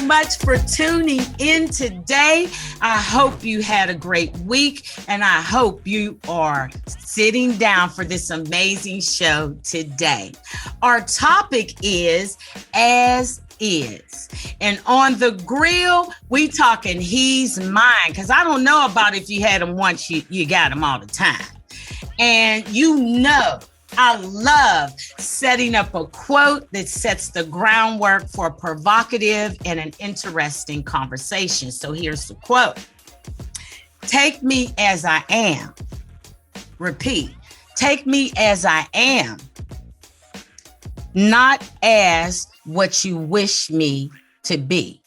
much for tuning in today. I hope you had a great week, and I hope you are sitting down for this amazing show today. Our topic is As Is. And on the grill, we talking he's mine, because I don't know about if you had him once, you got him all the time. And you know, I love setting up a quote that sets the groundwork for a provocative and an interesting conversation. So here's the quote. Take me as I am. Repeat. Take me as I am, not as what you wish me to be.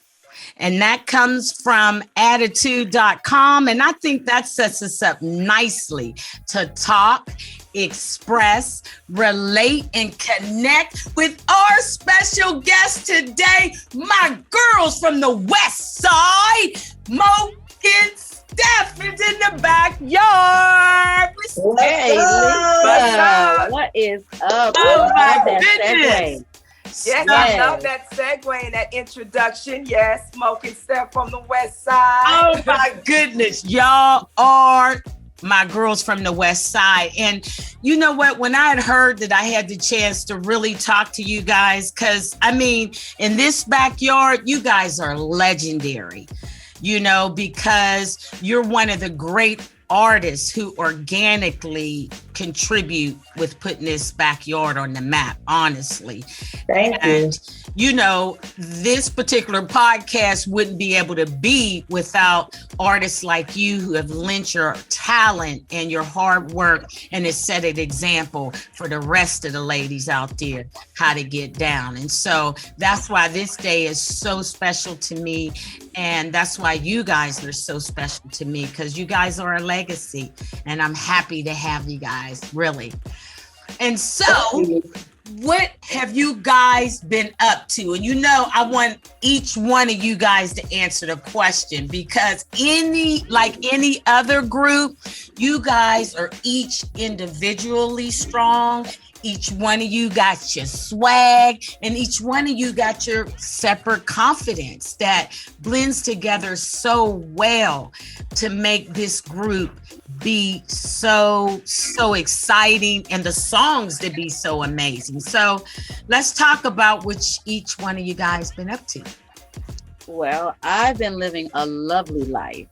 And that comes from attitude.com. And I think that sets us up nicely to talk, express, relate, and connect with our special guest today, my girls from the West Side, MoKenStef is in the backyard. Hey, Lisa, what is up? Oh my goodness. Yes, I love that segue and that introduction. Yes, MoKenStef from the West Side. Oh my goodness, y'all are my girls from the West Side. And you know what? When I had heard that I had the chance to really talk to you guys, because I mean, in this backyard, you guys are legendary, you know, because you're one of the great artists who organically contribute with putting this backyard on the map, honestly. Thank you. You know, this particular podcast wouldn't be able to be without artists like you who have lent your talent and your hard work and has set an example for the rest of the ladies out there how to get down. And so that's why this day is so special to me. And that's why you guys are so special to me, because you guys are a legacy. And I'm happy to have you guys, really. And so, what have you guys been up to? And you know, I want each one of you guys to answer the question, because like any other group, you guys are each individually strong. Each one of you got your swag, and each one of you got your separate confidence that blends together so well to make this group be so exciting and the songs to be so amazing. So let's talk about what each one of you guys been up to. Well, I've been living a lovely life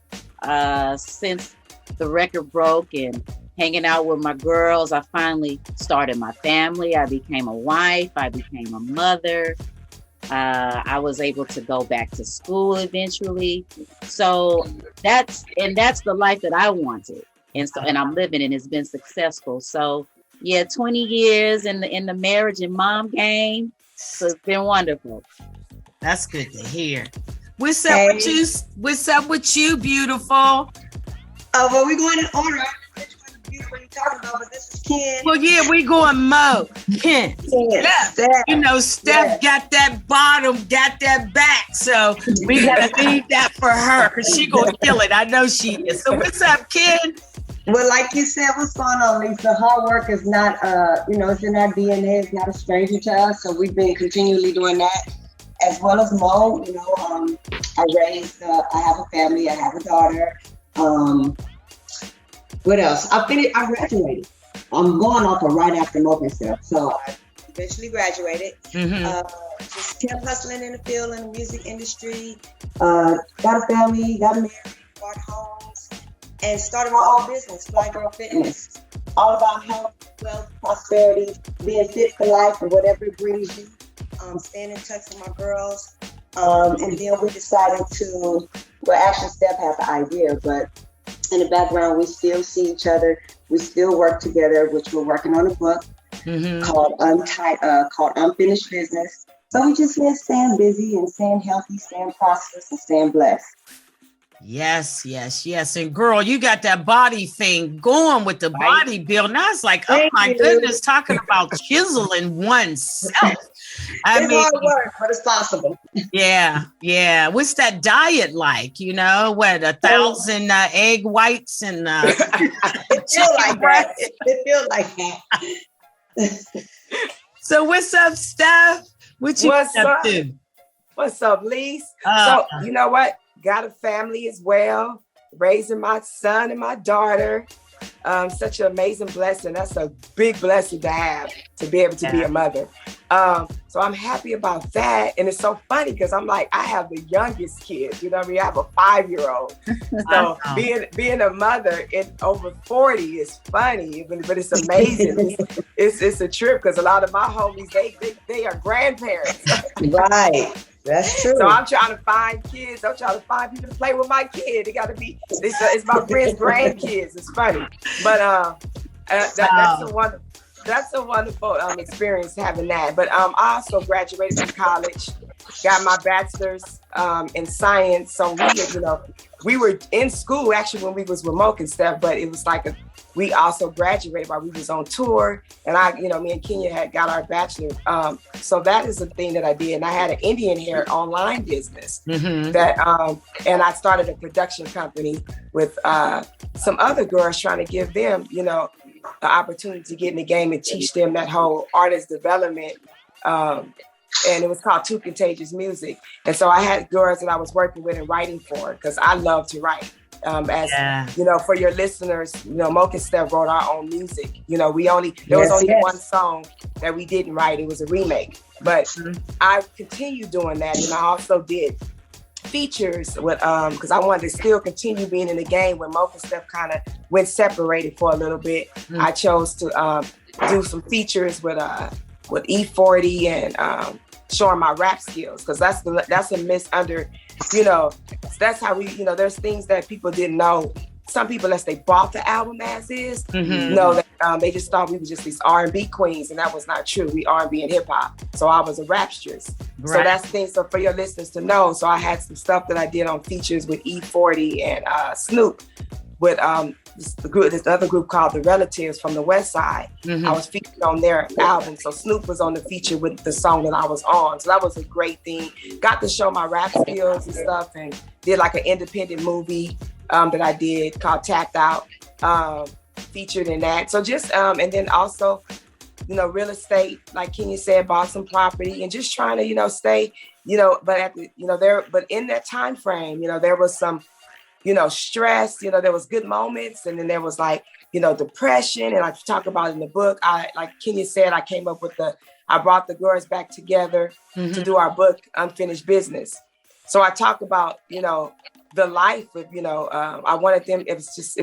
since the record broke and hanging out with my girls. I finally started my family. I became a wife. I became a mother. I was able to go back to school eventually. So that's the life that I wanted. And I'm living, and it's been successful. So yeah, 20 years in the marriage and mom game. So it's been wonderful. That's good to hear. What's up with you? What's up with you, beautiful? Well, we're going in order. What you talking about? But this is Ken. Well, yeah, we going Mo. Ken. Steph. You know, Steph got that bottom, got that back. So we gotta leave that for her, because she gonna kill it. I know she is. So what's up, Ken? Well, like you said, what's going on, Lisa? Hard work is not, it's in our DNA. It's not a stranger to us. So we've been continually doing that, as well as Mo. You know, I have a family. I have a daughter. What else? I graduated. I'm going off of right after MoKenStef. So I eventually graduated. Just kept hustling in the field, in the music industry. Got a family, got married, bought homes, and started my own business, Fly Girl Fitness. All about health, wealth, prosperity, being fit for life, and whatever it brings you. Staying in touch with my girls. And then we decided actually Steph had the idea, but in the background, we still see each other. We still work together, which we're working on a book called Unfinished Business. So we just been staying busy and staying healthy, staying prosperous, and staying blessed. Yes. And girl, you got that body thing going with the body build. Now it's like, oh my goodness, talking about chiseling oneself. It's hard work, but it's possible. Yeah. What's that diet like? You know, 1,000 egg whites and it feels like that. It feels like that. So what's up, Steph? What you up to? What's up, Lise? So you know what? Got a family as well. Raising my son and my daughter. Such an amazing blessing. That's a big blessing to have, to be able to be a mother. So I'm happy about that. And it's so funny because I'm like, I have the youngest kid, you know what I mean? I have a 5-year-old. So being a mother in over 40 is funny, but it's amazing. It's a trip because a lot of my homies, they are grandparents. Right. That's true. So I'm trying to find kids. I'm trying to find people to play with my kid. It got to be, it's my friend's grandkids. It's funny. But that's a wonderful experience having that. But I also graduated from college, got my bachelor's in science. So we were in school actually when we was with MoKenStef, but it was like we also graduated while we was on tour, and me and Kenya had got our bachelor. So that is the thing that I did. And I had an Indian hair online business that, and I started a production company with some other girls trying to give them, the opportunity to get in the game and teach them that whole artist development. And it was called Too Contagious Music. And so I had girls that I was working with and writing for because I love to write. For your listeners, MoKenStef wrote our own music. There was only one song that we didn't write. It was a remake. But I continued doing that. And I also did features with because I wanted to still continue being in the game when MoKenStef kind of went separated for a little bit. I chose to do some features with E40 and showing my rap skills, because that's a that's how we, there's things that people didn't know. Some people, unless they bought the album as is, that they just thought we were just these R&B queens, and that was not true. We R&B and hip hop. So I was a rapstress. Right. So that's the thing. So for your listeners to know, so I had some stuff that I did on features with E40 and Snoop with this other group called The Relatives from the West Side. I was featured on their album. So Snoop was on the feature with the song that I was on. So that was a great thing. Got to show my rap skills and stuff, and did like an independent movie that I did called Tapped Out, featured in that. So just, and then also, real estate, like Kenya said, bought some property and just trying to, stay, but at the, but in that time frame, there was some, stress, there was good moments. And then there was like, depression. And I talk about it in the book. Like Kenya said, I brought the girls back together to do our book, Unfinished Business. So I talk about, the life of, I wanted them, it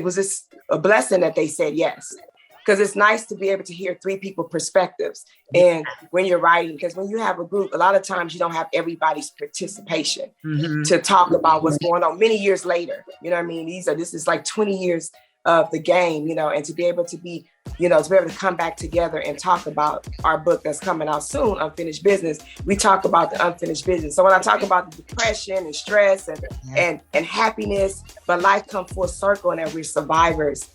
was just a blessing that they said yes. Because it's nice to be able to hear 3 people's perspectives. And when you're writing, because when you have a group, a lot of times you don't have everybody's participation to talk about what's going on many years later. You know what I mean? This is like 20 years of the game, and to be able to be, to be able to come back together and talk about our book that's coming out soon, Unfinished Business. We talk about the unfinished business. So when I talk about the depression and stress and happiness, but life comes full circle and that we're survivors.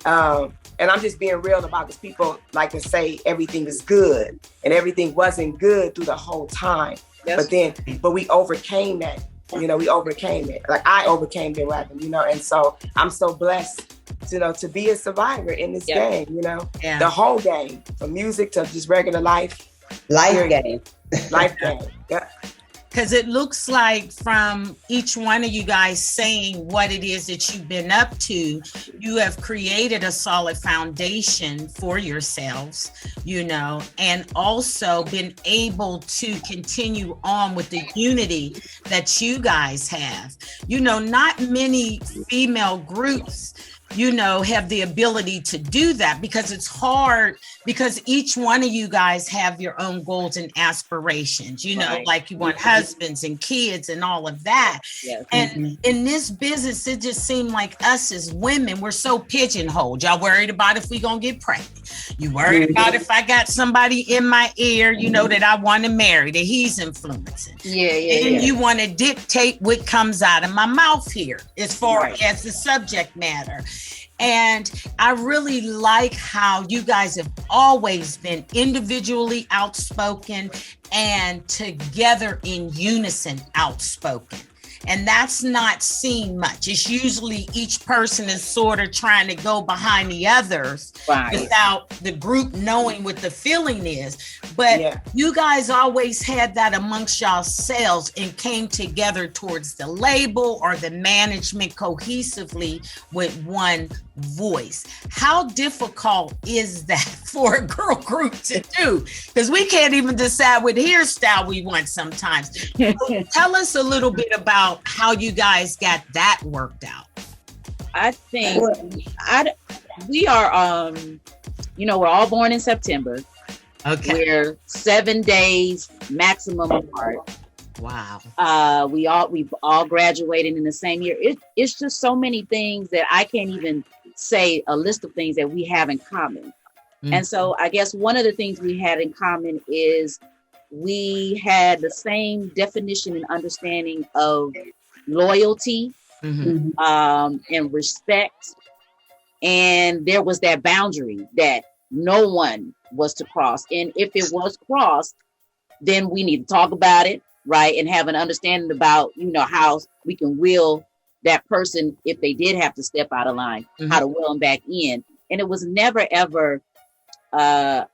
And I'm just being real about this. People like to say everything is good, and everything wasn't good through the whole time. Yes. But we overcame that. We overcame it. Like I overcame it, rather. And so I'm so blessed, to be a survivor in this game. The whole game, from music to just regular life. Life game. Yeah. Because it looks like from each one of you guys saying what it is that you've been up to, you have created a solid foundation for yourselves, and also been able to continue on with the unity that you guys have. Not many female groups have the ability to do that, because it's hard, because each one of you guys have your own goals and aspirations, right. Like you want husbands and kids and all of that. Yes. And in this business, it just seemed like us as women, we're so pigeonholed. Y'all worried about if we gonna get pregnant. You worried about if I got somebody in my ear, that I want to marry, that he's influencing. And you want to dictate what comes out of my mouth here as far as the subject matter. And I really like how you guys have always been individually outspoken and together in unison outspoken. And that's not seen much. It's usually each person is sort of trying to go behind the others without the group knowing what the feeling is. But you guys always had that amongst yourselves and came together towards the label or the management cohesively with one voice. How difficult is that for a girl group to do? Because we can't even decide what hairstyle we want sometimes. So tell us a little bit about how you guys got that worked out. I think we are, we're all born in September. Okay. We're 7 days maximum apart. Wow. We've all graduated in the same year. It's just so many things that I can't even say a list of things that we have in common. Mm-hmm. And so I guess one of the things we had in common is we had the same definition and understanding of loyalty, and respect. And there was that boundary that no one was to cross. And if it was crossed, then we need to talk about it, right? And have an understanding about, how we can will that person, if they did have to step out of line, how to will them back in. And it was never, ever,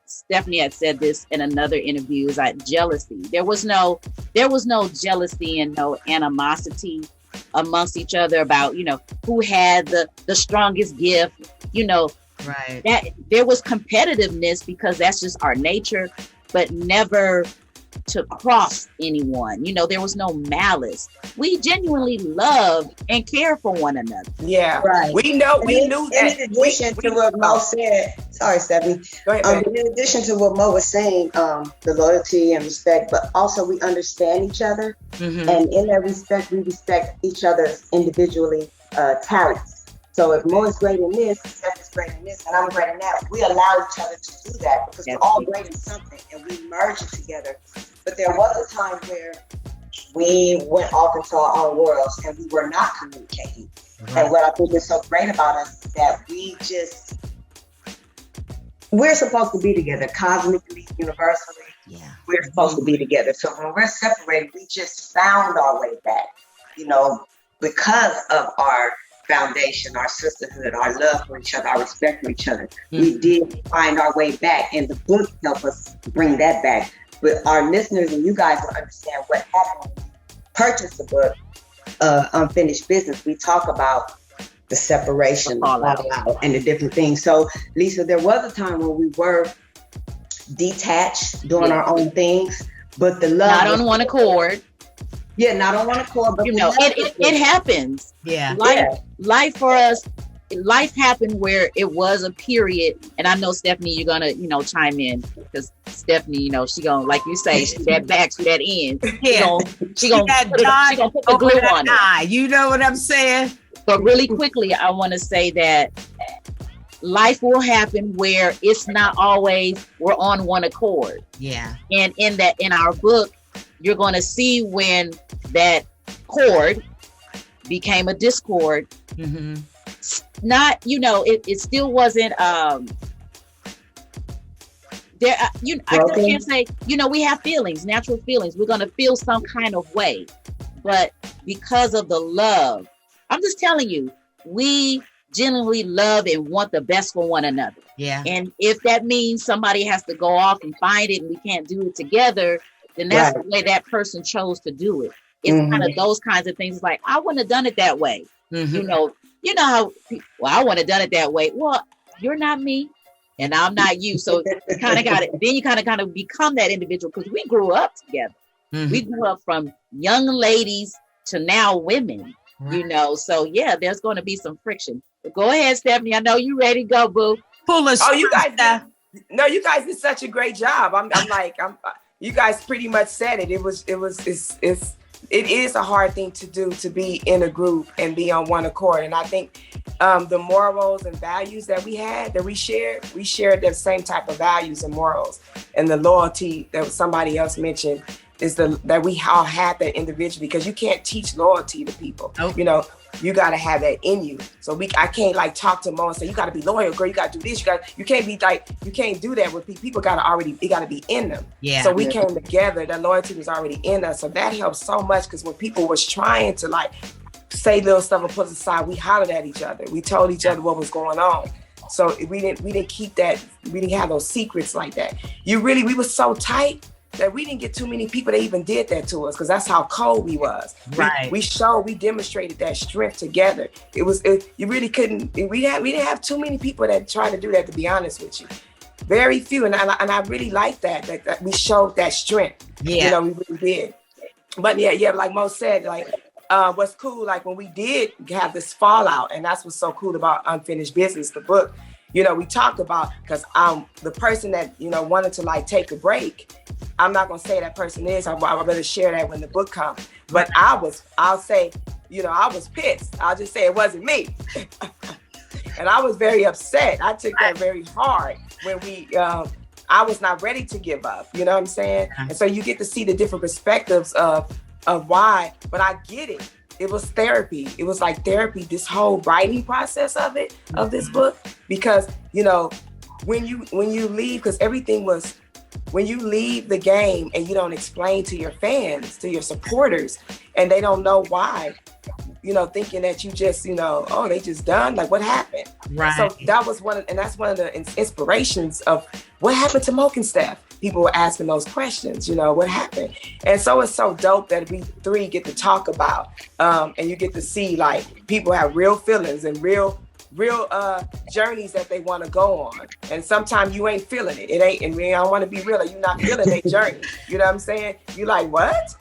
Stephanie had said this in another interview, is like jealousy. There was no jealousy and no animosity amongst each other about, who had the strongest gift, right. That there was competitiveness because that's just our nature, but never to cross anyone. There was no malice. We genuinely love and care for one another. Yeah, right. We knew that. In addition to what Mo said, sorry, Stephanie. In addition to what Mo was saying, the loyalty and respect, but also we understand each other, and in that respect, we respect each other's individually talents. So if Mo is great in this, Steph is great in this, and I'm great in that, we allow each other to do that because we're all great in something and we merge it together. But there was a time where we went off into our own worlds and we were not communicating. Right. And what I think is so great about us is that we're supposed to be together cosmically, universally. Yeah. We're supposed to be together. So when we're separated, we just found our way back, because of our foundation, our sisterhood, our love for each other, our respect for each other. We did find our way back, and the book helped us bring that back. But our listeners and you guys will understand what happened when you purchased the book, Unfinished Business. We talk about the separation, and the different things. So, Lisa, there was a time when we were detached, doing our own things, but the love not on one accord. Yeah, not on one accord, but it happens. Yeah. Life for us, life happened where it was a period, and I know Stephanie, you're gonna, chime in because Stephanie, she gonna, like you say, she that back, she that end. Yeah. She gonna put the glue on it. You know what I'm saying? But really quickly, I want to say that life will happen where it's not always we're on one accord. Yeah. And in our book, you're going to see when that cord became a discord. Not, it still wasn't, there, I still can't say, we have feelings, natural feelings. We're going to feel some kind of way. But because of the love, I'm just telling you, we genuinely love and want the best for one another. Yeah. And if that means somebody has to go off and find it and we can't do it together, then that's the way that person chose to do it. It's kind of those kinds of things. Like, I wouldn't have done it that way. You know how, I wouldn't have done it that way. Well, you're not me and I'm not you. So you kind of got it. Then you kind of become that individual because we grew up together. We grew up from young ladies to now women, So yeah, there's going to be some friction. But go ahead, Stephanie. I know you ready to go, boo. Pull us. Oh, you guys did such a great job. You guys pretty much said it. It is a hard thing to do, to be in a group and be on one accord. And I think the morals and values that we shared the same type of values and morals. And the loyalty that somebody else mentioned is that we all had that individually, because you can't teach loyalty to people. Nope. you got to have that in you. So I can't like talk to Mo and say, you got to be loyal, girl. You got to do this. You can't be like, you can't do that with people. People it got to be in them. Yeah. So we came together. That loyalty was already in us. So that helped so much, because when people was trying to like say little stuff and put us aside, we hollered at each other. We told each other what was going on. So we didn't keep that. We didn't have those secrets like that. We were so tight that we didn't get too many people that even did that to us, because that's how cold we was. Right. We demonstrated that strength together. You really couldn't. We didn't have too many people that tried to do that, to be honest with you. Very few, and I really like that we showed that strength. Yeah. You know, we really did. But yeah, like Mo said, like what's cool, like when we did have this fallout, and that's what's so cool about Unfinished Business, the book. You know, we talked about, because the person that, you know, wanted to like take a break, I'm not gonna say that person is. I'd rather share that when the book comes. But I'll say, you know, I was pissed. I'll just say it wasn't me. And I was very upset. I took that very hard when I was not ready to give up. You know what I'm saying? And so you get to see the different perspectives of why, but I get it. It was therapy. It was like therapy, this whole writing process of this book, because, you know, when you leave, because everything was, when you leave the game and you don't explain to your fans, to your supporters, and they don't know why, you know, thinking that you just, you know, oh, they just done, like what happened? Right. So that's one of the inspirations of what happened to MoKenStef. People were asking those questions, you know, what happened? And so it's so dope that we three get to talk about, and you get to see like people have real feelings and real journeys that they want to go on. And sometimes you ain't feeling it. It ain't, and I want to be real, you're not feeling their journey. You know what I'm saying? You like, what?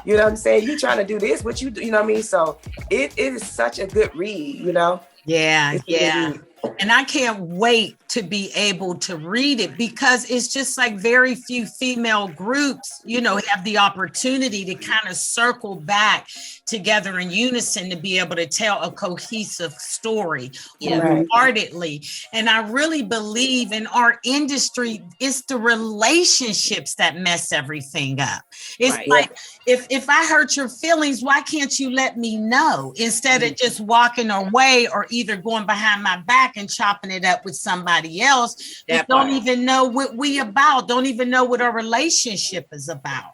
You know what I'm saying? You trying to do this, what you do, you know what I mean? So it is such a good read, you know? Yeah, yeah. And I can't wait to be able to read it, because it's just like very few female groups, you know, have the opportunity to kind of circle back together in unison to be able to tell a cohesive story wholeheartedly. And I really believe in our industry, it's the relationships that mess everything up. It's like, if I hurt your feelings, why can't you let me know, instead of just walking away or either going behind my back and chopping it up with somebody else who don't even know what we about, don't even know what our relationship is about,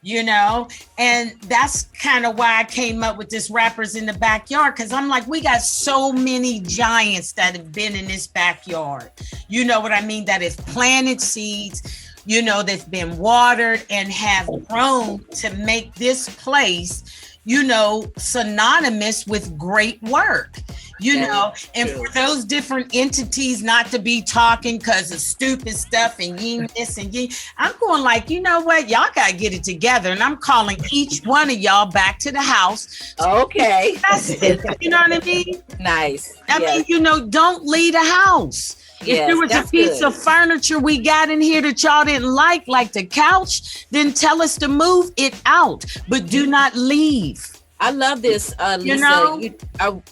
you know? And that's kind of why I came up with this Rappers in the Backyard, because I'm like, we got so many giants that have been in this backyard, you know what I mean, that have planted seeds, you know, that's been watered and have grown to make this place, you know, synonymous with great work, you know, and for those different entities not to be talking because of stupid stuff and yin this and yin, I'm going like, you know what, y'all got to get it together. And I'm calling each one of y'all back to the house. Okay. That's it. You know what I mean? Nice. I mean, you know, don't leave the house. If there was a piece of furniture we got in here that y'all didn't like the couch, then tell us to move it out, but do not leave. I love this, Lisa.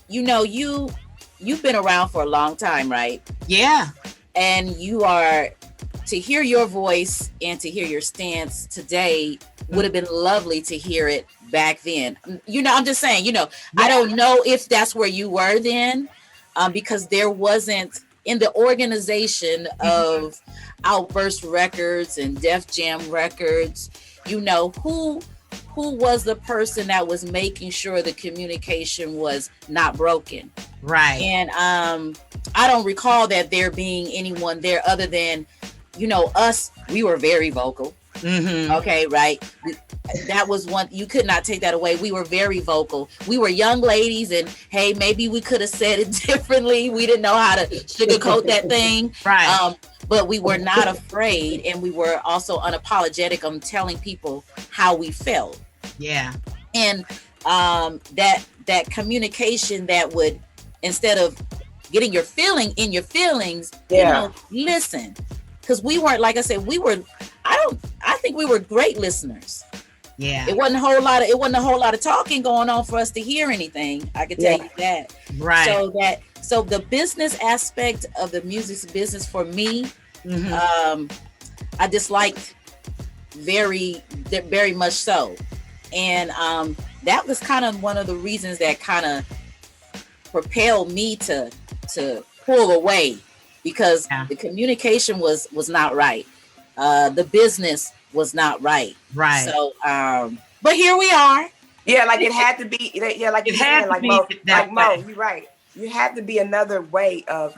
You know, you've been around for a long time, right? Yeah. And you are, to hear your voice and to hear your stance today would have been lovely to hear it back then. You know, I'm just saying, you know, I don't know if that's where you were then, because there wasn't, in the organization of Outburst Records and Def Jam Records, you know, who was the person that was making sure the communication was not broken? Right. And I don't recall that there being anyone there other than, you know, us. We were very vocal. Mm-hmm. Okay, right. That was one, you could not take that away. We were very vocal. We were young ladies, and hey, maybe we could have said it differently. We didn't know how to sugarcoat that thing. Right. But we were not afraid, and we were also unapologetic on telling people how we felt. Yeah. And that communication that would, instead of getting your feeling in your feelings, you know, listen. Because we weren't, like I said, I think we were great listeners. Yeah. It wasn't a whole lot of talking going on for us to hear anything. I can tell you that. Right. So the business aspect of the music business for me, I disliked very, very much so. And that was kind of one of the reasons that kind of propelled me to pull away, because the communication was not right. The business was not right. Right. So, but here we are. Yeah, like it had to be. Yeah, like you said, like Mo, you're right. You had to be another way of,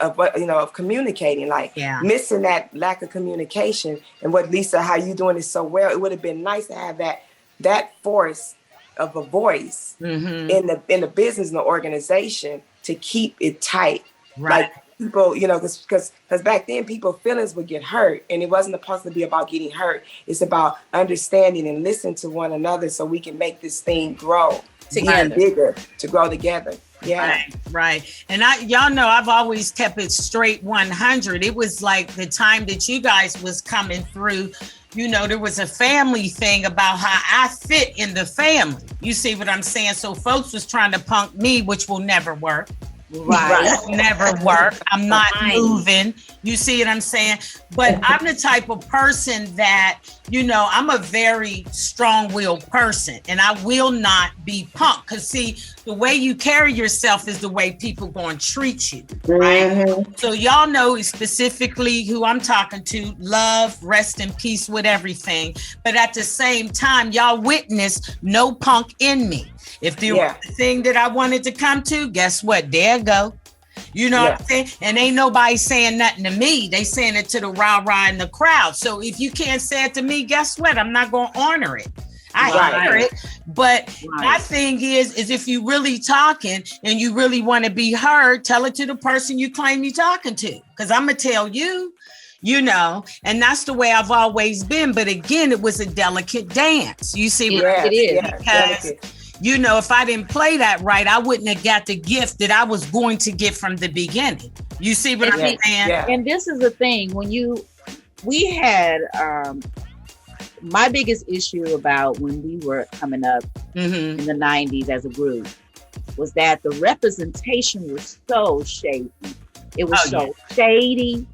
of communicating. Like missing that lack of communication, and what Lisa, how you doing it so well. It would have been nice to have that force of a voice in the business and the organization to keep it tight. Right. Like people, because back then people's feelings would get hurt, and it wasn't supposed to be about getting hurt. It's about understanding and listening to one another so we can make this thing grow together, bigger, to grow together. Yeah. Right. And y'all know I've always kept it straight 100. It was like the time that you guys was coming through, there was a family thing about how I fit in the family. You see what I'm saying? So folks was trying to punk me, which will never work. Right. Never work. I'm not moving. You see what I'm saying? But I'm the type of person that, I'm a very strong-willed person, and I will not be punked. Because see, the way you carry yourself is the way people going to treat you. Right? So y'all know specifically who I'm talking to. Love, rest in peace with everything. But at the same time, y'all witness no punk in me. If there was the thing that I wanted to come to, guess what? There go. You know what I'm saying? And ain't nobody saying nothing to me. They saying it to the rah-rah in the crowd. So if you can't say it to me, guess what? I'm not going to honor it. I hear it. But my thing is if you really talking and you really want to be heard, tell it to the person you claim you're talking to. Because I'm going to tell you, and that's the way I've always been. But again, it was a delicate dance. You see what it is? Because if I didn't play that right, I wouldn't have got the gift that I was going to get from the beginning. You see what I'm saying? Yeah. And this is the thing, we had my biggest issue about when we were coming up in the 90s as a group was that the representation was so shady. It was shady.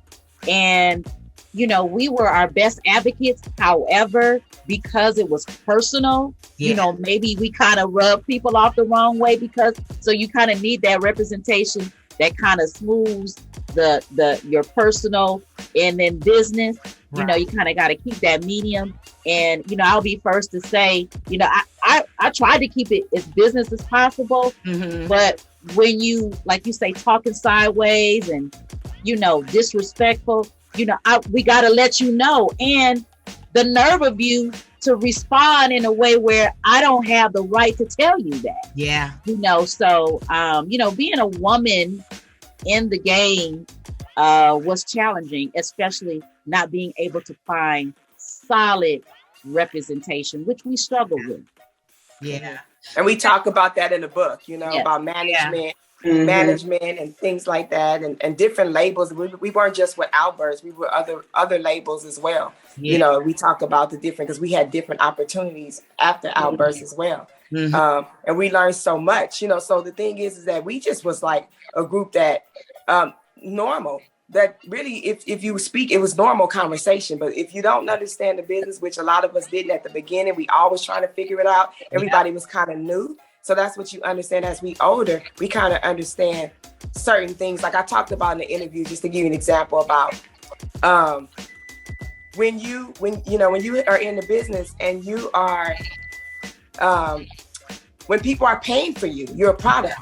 And, we were our best advocates. However, because it was personal, maybe we kind of rubbed people off the wrong way so you kind of need that representation that kind of smooths your personal and then business. You kind of got to keep that medium. And, I'll be first to say, I tried to keep it as business as possible. But when you, like you say, talking sideways and, disrespectful, we got to let you know. And the nerve of you to respond in a way where I don't have the right to tell you that. Yeah. So, being a woman in the game was challenging, especially not being able to find solid representation, which we struggle with. Yeah. And we talk about that in the book, about management. Management and things like that, and different labels. We weren't just with Alberts, we were other labels as well. We talk about the different, because we had different opportunities after Alberts as well. And we learned so much, so the thing is that we just was like a group that normal, that really if you speak, it was normal conversation. But if you don't understand the business, which a lot of us didn't at the beginning, we always trying to figure it out. Everybody was kind of new. So that's what you understand as we older, we kind of understand certain things. Like I talked about in the interview, just to give you an example about when you are in the business and you are, when people are paying for you, you're a product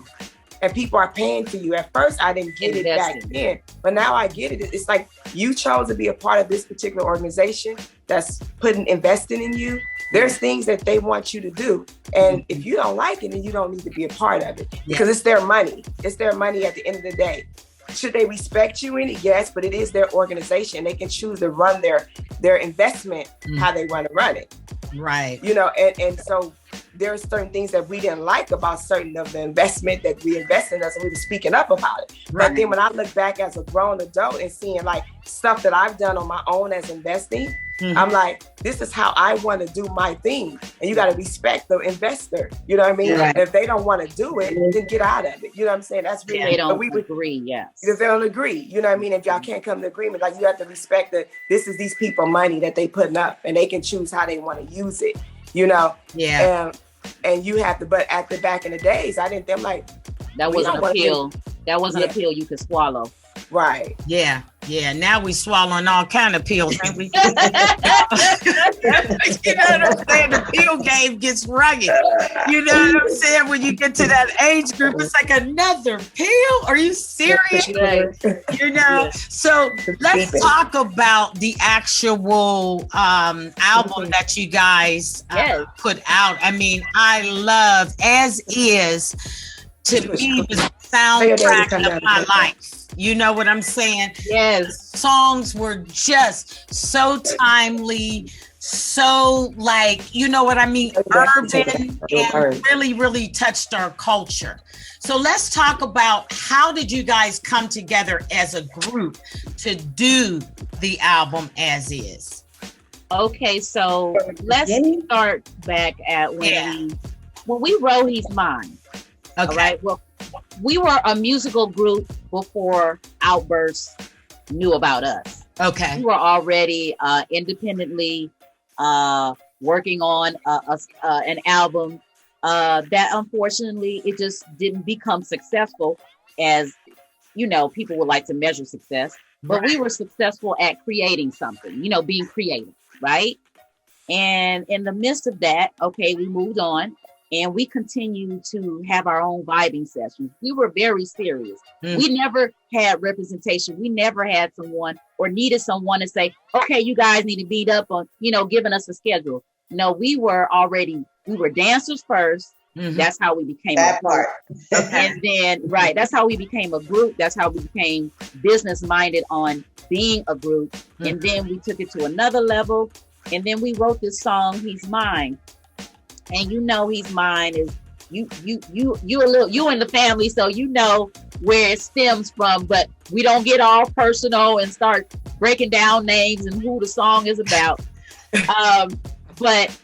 and people are paying for you. At first, I didn't get it back then, but now I get it. It's like you chose to be a part of this particular organization that's investing in you. There's things that they want you to do. And if you don't like it, then you don't need to be a part of it because it's their money. It's their money at the end of the day. Should they respect you in it? Yes, but it is their organization. They can choose to run their investment how they want to run it. Right. And so there's certain things that we didn't like about certain of the investment that we invest in us, and we were speaking up about it. Right. But then when I look back as a grown adult and seeing like stuff that I've done on my own as investing, I'm like, this is how I want to do my thing. And you got to respect the investor. You know what I mean? Right. If they don't want to do it, then get out of it. You know what I'm saying? That's really, they don't agree. Yes. If they don't agree, you know what I mean? If y'all can't come to agreement, like you have to respect that this is these people money that they putting up and they can choose how they want to use it, Yeah. and you have to. But at the back in the days, I didn't. I'm like, that wasn't a pill. That wasn't a pill you could swallow. Right. Yeah. Now we swallowing all kind of pills, ain't we? You know what I'm saying? The pill game gets rugged. You know what I'm saying? When you get to that age group, it's like another pill. Are you serious? You know? So let's talk about the actual album that you guys put out. I mean, I love As Is to be the soundtrack of my life. You know what I'm saying? Yes. The songs were just so timely, so like, you know what I mean, urban, and really, really touched our culture. So let's talk about, how did you guys come together as a group to do the album As Is? Okay, so let's start back at when we wrote He's Mine. Okay. All right. Well, we were a musical group before Outburst knew about us. Okay. We were already independently working on an album that unfortunately it just didn't become successful, as you know, people would like to measure success. But we were successful at creating something, you know, being creative, right? And in the midst of that, okay, we moved on. And we continued to have our own vibing sessions. We were very serious. We never had representation. We never had someone or needed someone to say, okay, you guys need to beat up on, you know, giving us a schedule. No, we were dancers first. That's how we became a group. And then, that's how we became a group. That's how we became business minded on being a group. And then we took it to another level. And then we wrote this song, He's Mine. And you know, He's Mine is you in the family, so you know where it stems from, but we don't get all personal and start breaking down names and who the song is about. But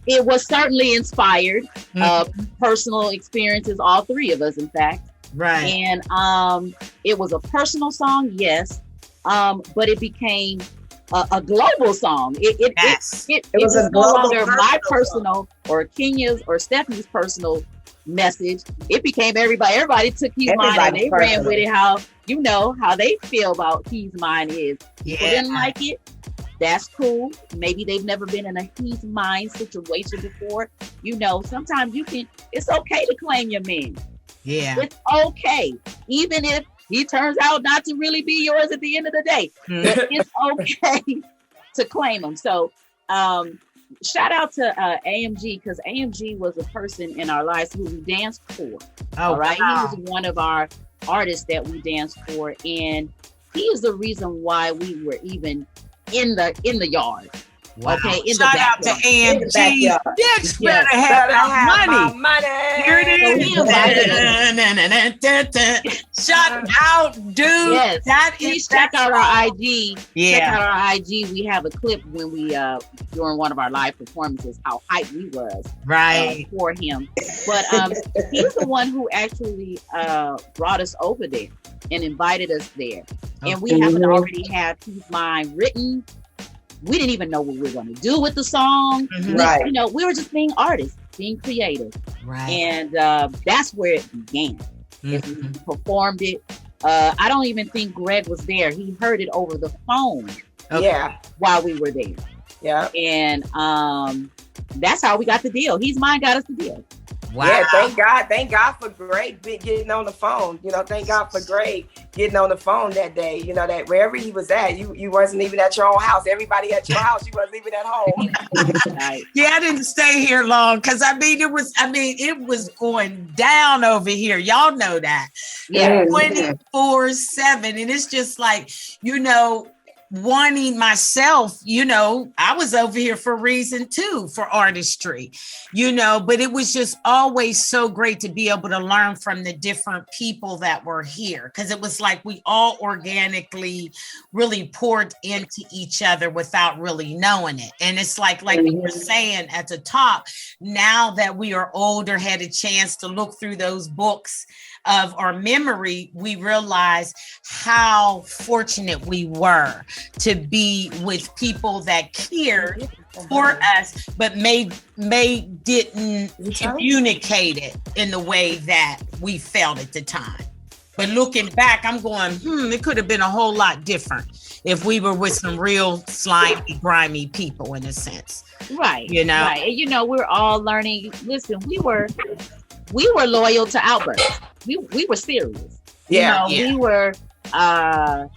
it was certainly inspired personal experiences, all three of us, in fact. Right. And it was a personal song, yes, but it became a global song. It was no longer my personal or Kenya's or Stephanie's personal message. It became everybody. Everybody took He's Mine and they ran with it. How they feel about He's Mine is. People didn't like it. That's cool. Maybe they've never been in a He's Mine situation before. You know, sometimes it's okay to claim your man. Yeah. It's okay. Even if he turns out not to really be yours at the end of the day. But it's okay to claim him. So shout out to AMG, because AMG was a person in our lives who we danced for. All right. Wow. He was one of our artists that we danced for. And he is the reason why we were even in the yard. Wow. Okay, shout out to AMG. Bitch better have money. Here it is. Shout out, dude. Yes. Please check out our IG. Check out our IG. We have a clip when we during one of our live performances, how hyped we was for him. But he's the one who actually brought us over there and invited us there. And we happen to already have He's Mine written. We didn't even know what we were going to do with the song. You know, we were just being artists, being creative. And that's where it began. We performed it. I don't even think Greg was there. He heard it over the phone. While we were there. And that's how we got the deal. He's Mine got us the deal. Wow. Yeah, thank God for Greg getting on the phone. You know, thank God for Greg getting on the phone that day. You know, that wherever he was at, you wasn't even at your own house. Everybody at your house, you wasn't even at home. Yeah, I didn't stay here long because it was going down over here. Y'all know that. 24/7. And it's just like, you know, wanting myself, you know, I was over here for a reason too, for artistry, you know, but it was just always so great to be able to learn from the different people that were here, because it was like we all organically really poured into each other without really knowing it. And it's like we were saying at the top, now that we are older, had a chance to look through those books of our memory, we realize how fortunate we were to be with people that cared for us, but may didn't communicate it in the way that we felt at the time. But looking back, I'm going, it could have been a whole lot different if we were with some real slimy, grimy people, in a sense. Right. You know? Right. And, we're all learning. Listen, we were loyal to Outburst. We were serious. Yeah. We were, we're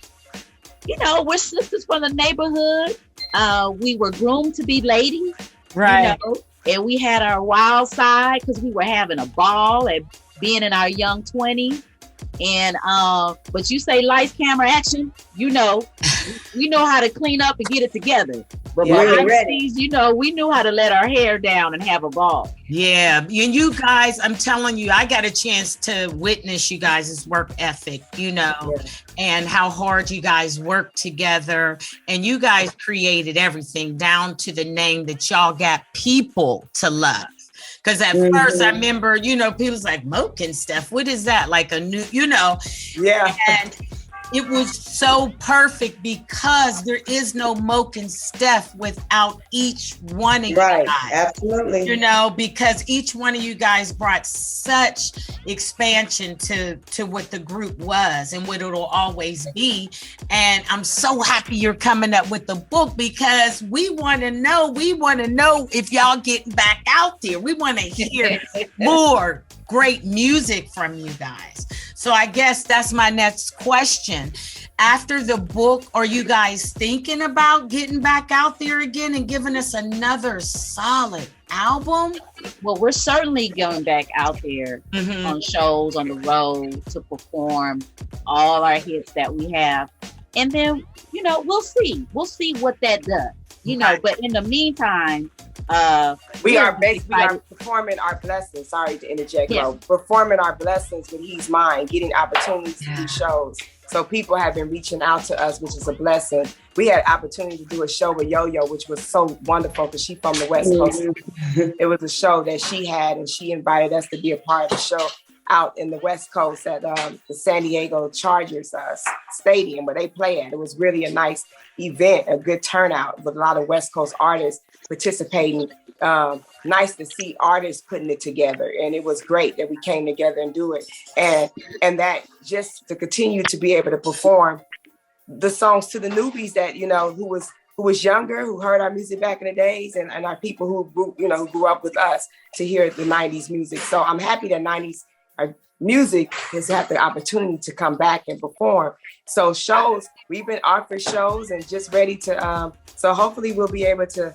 sisters from the neighborhood. We were groomed to be ladies. Right. And we had our wild side because we were having a ball and being in our young 20s. And but you say lights, camera, action, we know how to clean up and get it together. But behind the scenes, we knew how to let our hair down and have a ball. Yeah. And you guys, I'm telling you, I got a chance to witness you guys' work ethic, and how hard you guys work together. And you guys created everything down to the name that y'all got people to love. Because at first I remember, people's like, MoKenStef, what is that? Like a new, Yeah. And it was so perfect because there is no MoKenStef without each one of you guys. Right, absolutely. Because each one of you guys brought such expansion to what the group was and what it'll always be. And I'm so happy you're coming up with the book because we want to know if y'all getting back out there. We want to hear more great music from you guys. So I guess that's my next question. After the book, are you guys thinking about getting back out there again and giving us another solid album? Well, we're certainly going back out there on shows, on the road to perform all our hits that we have. And then, we'll see. We'll see what that does. But in the meantime, we are performing our blessings. Sorry to interject, performing our blessings with He's Mine, getting opportunities to do shows. So people have been reaching out to us, which is a blessing. We had opportunity to do a show with Yo-Yo, which was so wonderful because she's from the West Coast. It was a show that she had, and she invited us to be a part of the show out in the West Coast at the San Diego Chargers stadium where they play at. It was really a nice event, a good turnout with a lot of West Coast artists participating. Nice to see artists putting it together, and it was great that we came together and do it, and that just to continue to be able to perform the songs to the newbies that who was younger, who heard our music back in the days, and our people who grew up with us to hear the 90s music. So I'm happy that 90s music has had the opportunity to come back and perform. So shows, we've been offered shows and just ready to, so hopefully we'll be able to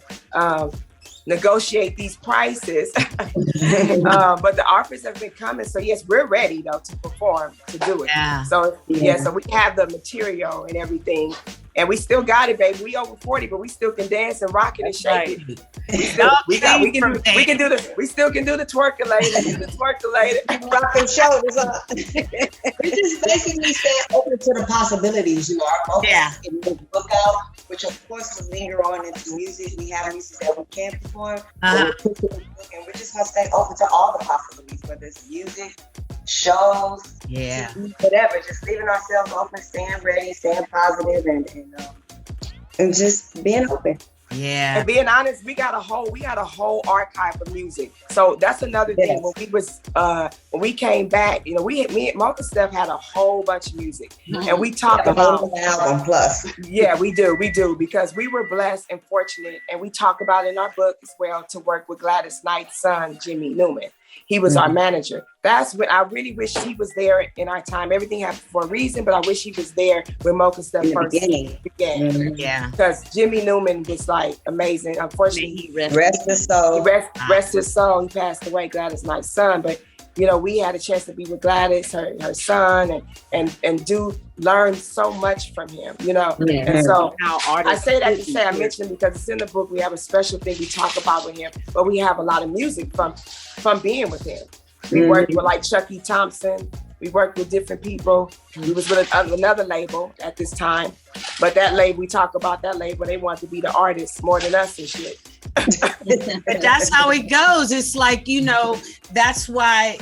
negotiate these prices. But the offers have been coming. So yes, we're ready though to perform, to do it. Yeah. So so we have the material and everything. And we still got it, baby. We over 40, but we still can dance and rock it and shake it. We still can do the twerkulator. Rocking shoulders up. We just basically stay open to the possibilities, our focus in the book out, which of course will linger on into music. We have music that we can't perform, but we're pushing the book, and we're just gonna stay open to all the possibilities, whether it's music, shows, whatever. Just leaving ourselves open, staying ready, staying positive, and just being open. Yeah. And being honest, we got a whole archive of music. So that's another thing. When we came back, me and MoKenStef had a whole bunch of music, and we talked about an album plus. Yeah, we do because we were blessed and fortunate, and we talk about in our book as well to work with Gladys Knight's son, Jimmy Newman. He was our manager. That's when I really wish he was there in our time. Everything happened for a reason, but I wish he was there when MoKenStef first began. Yeah. Because Jimmy Newman was like amazing. Unfortunately, he rest his soul. Rest his soul. He passed away, Gladys Knight's son. But we had a chance to be with Gladys, her son, and learn so much from him, And so I say that to say, I mentioned him because it's in the book. We have a special thing we talk about with him, but we have a lot of music from being with him. We worked with like Chucky Thompson. We worked with different people. We was with another label at this time, but that label, we talk about that label, they want to be the artists more than us and shit. But that's how it goes. It's like, that's why,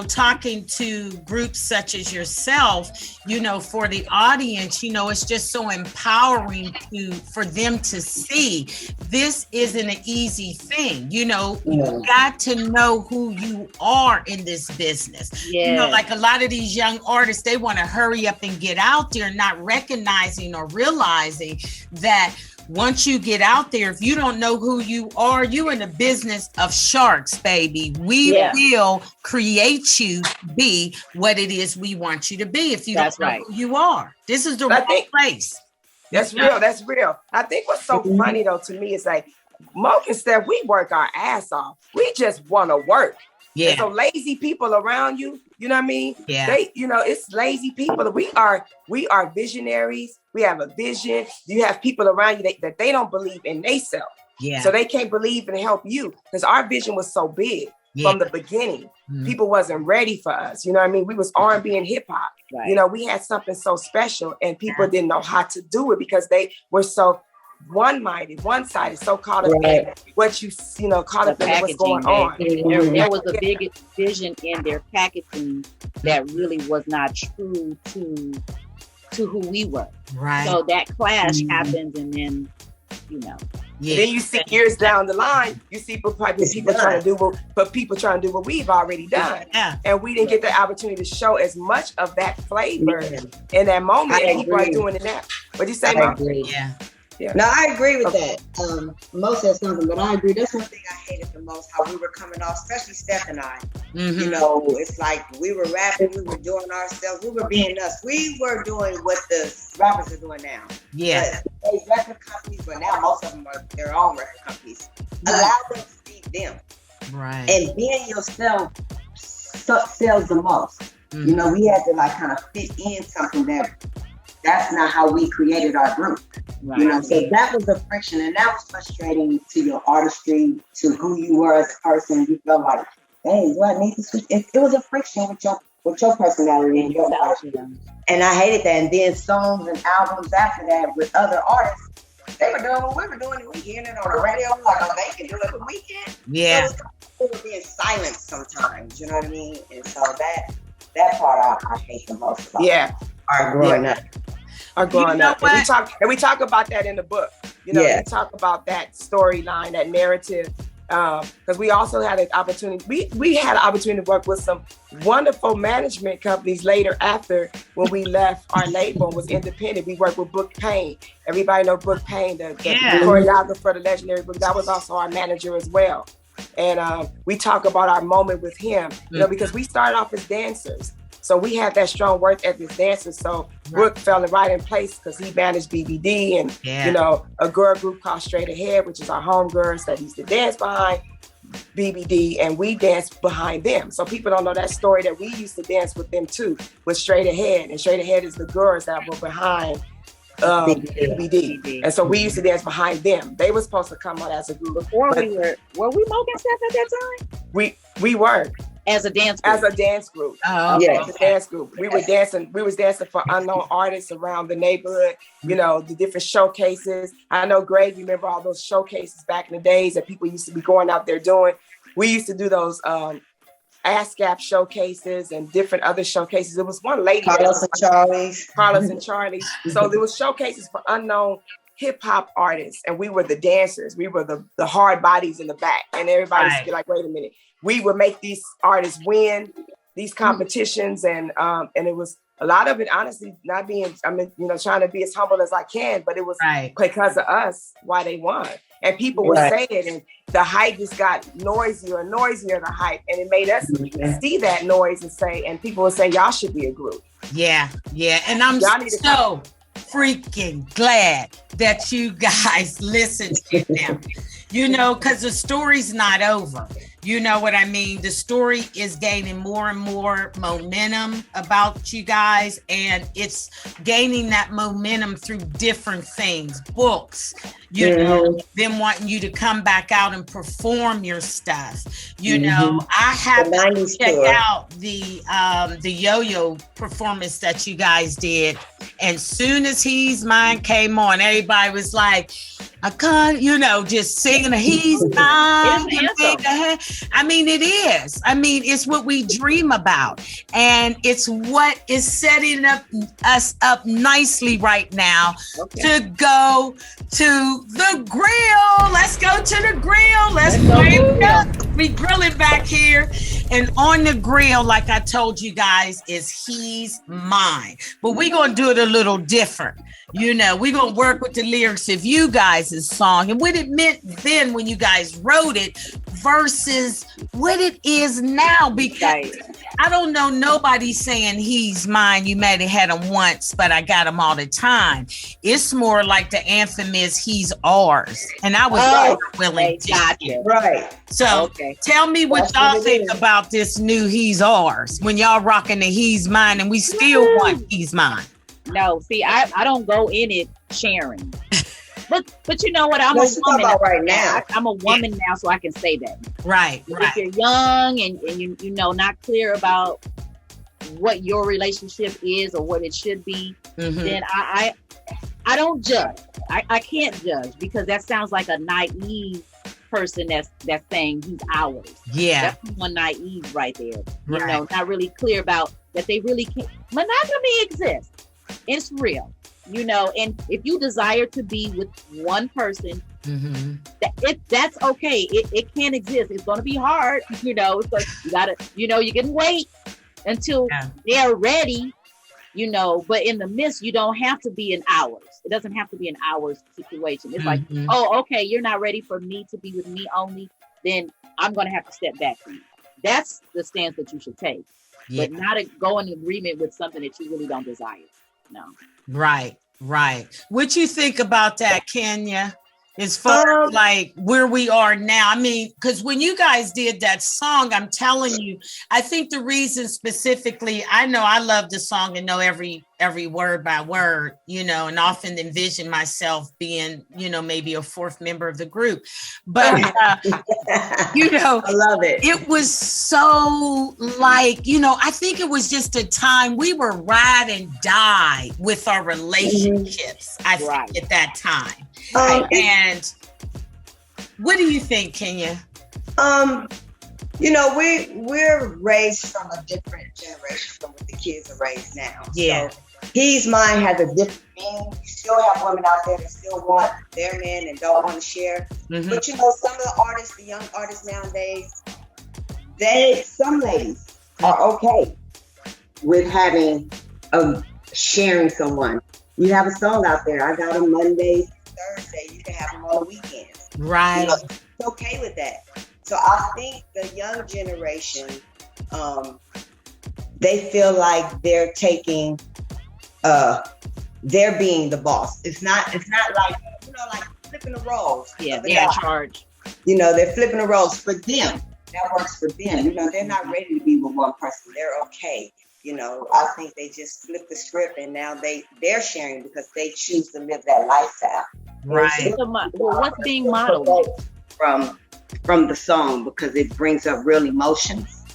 talking to groups such as yourself, for the audience, it's just so empowering for them to see this isn't an easy thing. You got to know who you are in this business. Like a lot of these young artists, they want to hurry up and get out there, not recognizing or realizing that once you get out there, if you don't know who you are, you in the business of sharks, baby. We will create you to be what it is we want you to be. If you don't know who you are, this is the right place. That's real. That's real. I think what's so funny though to me is like MoKenStef, we work our ass off. We just want to work. Yeah. And so lazy people around you, you know what I mean? Yeah. They, it's lazy people. We are visionaries. We have a vision. You have people around you that they don't believe in themselves. Yeah. So they can't believe and help you because our vision was so big from the beginning. Mm-hmm. People wasn't ready for us. You know what I mean? We was R&B and hip hop. Right. We had something so special and people didn't know how to do it because they were so one-minded, one-sided, so caught up in what caught up in what's going on. There was a big vision in their packaging that really was not true to who we were. Right. So that clash happens, and then then you see years down the line, you see people trying to do what we've already done, and we didn't get the opportunity to show as much of that flavor in that moment. And people are doing it now. What'd you say, Mom? Yeah. Yeah. No, I agree with that. Mo said something, but I agree. That's one thing I hated the most, how we were coming off, especially Steph and I. Mm-hmm. It's like we were rapping, we were doing ourselves, we were being us. We were doing what the rappers are doing now. Yeah. They record companies, but now most of them are their own record companies. Allow them to be them. Right. And being yourself sells the most. Mm-hmm. We had to kind of fit in something that's not how we created our group. Right. So that was the friction, and that was frustrating to your artistry, to who you were as a person. You felt like, hey, do I need to switch? It was a friction with your personality and your artistry. And I hated that. And then songs and albums after that with other artists, they were doing what we were doing, and we hearing it on the radio. Like, oh, they can do it, but we can't. Yeah. So it was being silent sometimes. You know what I mean? And so that part I hate the most about our growing up. Are growing up. And we talk about that in the book. We talk about that storyline, that narrative. Because we also had an opportunity. We had an opportunity to work with some wonderful management companies later after when we left our label and was independent. We worked with Book Payne. Everybody know Book Payne, the choreographer for the legendary book. That was also our manager as well. And we talk about our moment with him, because we started off as dancers. So we had that strong work ethic as dancers. So Brooke fell right in place because he managed BBD and, a girl group called Straight Ahead, which is our homegirls that used to dance behind BBD, and we danced behind them. So people don't know that story that we used to dance with them too, with Straight Ahead. And Straight Ahead is the girls that were behind BBD. And so we used to dance behind them. They were supposed to come out as a group. Were we MoKenStef at that time? We were. As a dance group. As a dance group. Oh, okay. As a dance group. We were dancing for unknown artists around the neighborhood, the different showcases. I know Greg, remember all those showcases back in the days that people used to be going out there doing. We used to do those ASCAP showcases and different other showcases. There was one lady. Carlos and Charlie. So there was showcases for unknown hip hop artists, and we were the dancers. We were the hard bodies in the back, and everybody used to be like, wait a minute. We would make these artists win these competitions, and it was a lot of it, honestly, not being, trying to be as humble as I can, but it was because of us why they won. And people would say it, and the hype just got noisier and noisier, the hype, and it made us see that noise and people would say, y'all should be a group. Yeah, and I'm so freaking glad that you guys listened to them, because the story's not over. You know what I mean? The story is gaining more and more momentum about you guys, and it's gaining that momentum through different things, books, them wanting you to come back out and perform your stuff. I have to check out the Yo-Yo performance that you guys did. And soon as He's Mine came on, everybody was like, I can't, just singing he's mine. I mean, it is. I mean, it's what we dream about. And it's what is setting us up nicely right now to go to the grill. Let's go to the grill. Let's grill up. We grilling back here. And on the grill, like I told you guys, is He's Mine. But we're going to do it a little different. We're going to work with the lyrics of you guys' song and what it meant then when you guys wrote it versus what it is now. Because I don't know nobody saying he's mine. You might have had him once, but I got him all the time. It's more like the anthem is he's ours. And I was willing to. Gotcha. Right. So tell me what y'all think about this new he's ours when y'all rocking the he's mine and we still want he's mine. No, see, I don't go in it sharing. But you know what? I'm a woman right now. I'm a woman now, so I can say that. Right. If you're young and you not clear about what your relationship is or what it should be, then I don't judge. I can't judge because that sounds like a naive person that's saying he's ours. Yeah. That's one naive right there. Right. Not really clear about that they really can't. Monogamy exists. It's real. And if you desire to be with one person, that's okay. It can exist. It's going to be hard, so you gotta, you can wait until they're ready, but in the midst, you don't have to be in hours. It doesn't have to be an hours situation. It's like, okay, you're not ready for me to be with me only, then I'm going to have to step back from you. That's the stance that you should take, but not go in agreement with something that you really don't desire. No. Right. What you think about that, Kenya? As far as like where we are now, I mean, because when you guys did that song, I'm telling you, I think the reason specifically, I know I love the song and know every word by word, and often envision myself being, maybe a fourth member of the group. But, I love it. It was so like, I think it was just a time we were ride and die with our relationships, I think at that time. And what do you think, Kenya? We're raised from a different generation from what the kids are raised now. Yeah. So he's mine has a different meaning. You still have women out there that still want their men and don't want to share. But some of the artists, the young artists nowadays, some ladies are okay with having sharing someone. You have a song out there. I got them Mondays, Thursday. You can have them on the weekends. Right. It's okay with that. So I think the young generation, they feel like they're taking, they're being the boss. It's not like, like flipping the roles. Yeah, they're in charge. They're flipping the roles for them. That works for them. They're not ready to be with one person. They're okay. I think they just flip the script and now they're sharing because they choose to live that lifestyle. Right. What's being modeled? From the song because it brings up real emotions.